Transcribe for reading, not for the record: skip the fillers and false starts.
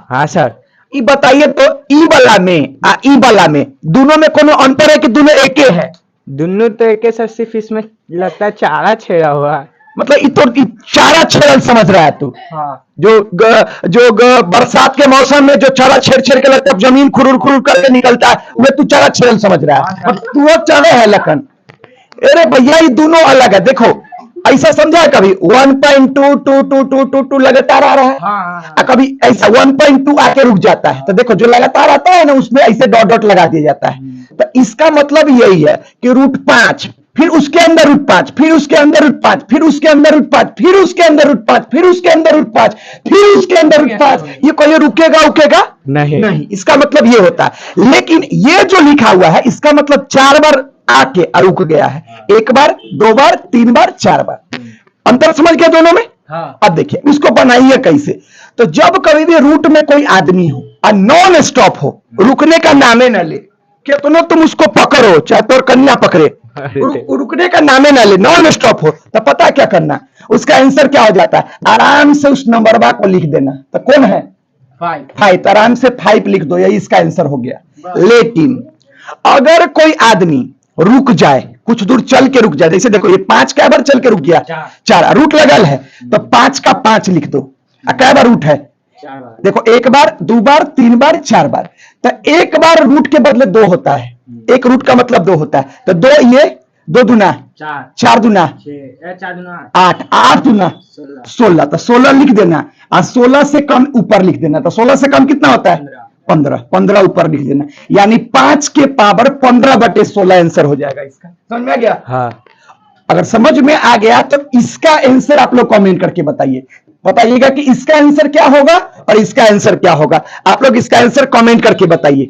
हाँ सर। ई बताइए तो ई वाला में आ ई वाला में दोनों में कोनो अंतर है कि दोनों एक ही है? दोनों तो एक है सर, सिर्फ इसमें लगता है चारा छेड़ा हुआ है। मतलब ई चारा छेड़ल समझ रहा है तू? हाँ। बरसात के मौसम में जो चारा छेड़ छेड़ के लगता है जमीन खुरुर खुरुर करके निकलता है, वह तू चारा छेड़ल समझ रहा है? मतलब तू वो चारे है लखन। अरे भैया ये दोनों अलग है। देखो ऐसा समझा है कभी 1.2 लगातार आ रहा है, हाँ। कभी ऐसा 1.2 आके रुक जाता है। तो देखो जो लगातार आता है ना उसमें ऐसे डॉट डॉट लगा दिया जाता है। तो इसका मतलब यही है कि √5 फिर उसके अंदर √5 फिर उसके अंदर √5 फिर उसके अंदर √5 फिर उसके अंदर √5 फिर उसके अंदर √5 फिर उसके अंदर √5। ये कोई रुकेगा उकेगा नहीं। इसका मतलब ये होता है। लेकिन ये जो लिखा हुआ है इसका मतलब 4 बार आके रुक गया है। 1 बार 2 बार 3 बार 4 बार। अंतर समझ गया दोनों में? हाँ। अब देखिए इसको बनाइए कैसे। तो जब कभी भी रूट में कोई आदमी हो और नॉन स्टॉप हो, रुकने का नामे ना ले, कितना तुम उसको पकड़ो चाहे तो कन्या पकड़े, रुकने का नामे ना ले, नॉन स्टॉप हो, तो पता क्या करना, उसका आंसर क्या हो जाता है? आराम से उस नंबर बा को लिख देना। तो कौन है? 5। तो आराम से 5 लिख दो, यही इसका आंसर हो गया। लेकिन अगर कोई आदमी रुक जाए, कुछ दूर चल के रुक जाए, जैसे देखो ये 5 कै बार चल के रुक गया? 4। रूट लगल है तो 5 का 5 लिख दो। कै बार रूट है? 4 बार। देखो 1 बार 2 बार 3 बार 4 बार। तो 1 बार रूट के बदले 2 होता है, 1 रूट का मतलब 2 होता है। तो 2 ये 2 दूना 4 दूना 8 8 दूना 16। तो 16 लिख देना और 16 से कम ऊपर लिख देना। तो 16 से कम कितना होता है? 15। 15 ऊपर लिख देना, यानी 5 के पावर 15/16 आंसर हो जाएगा इसका। समझ में आ गया? हाँ। अगर समझ में आ गया तो इसका आंसर आप लोग कमेंट करके बताइएगा कि इसका आंसर क्या होगा और इसका आंसर क्या होगा। आप लोग इसका आंसर कमेंट करके बताइए।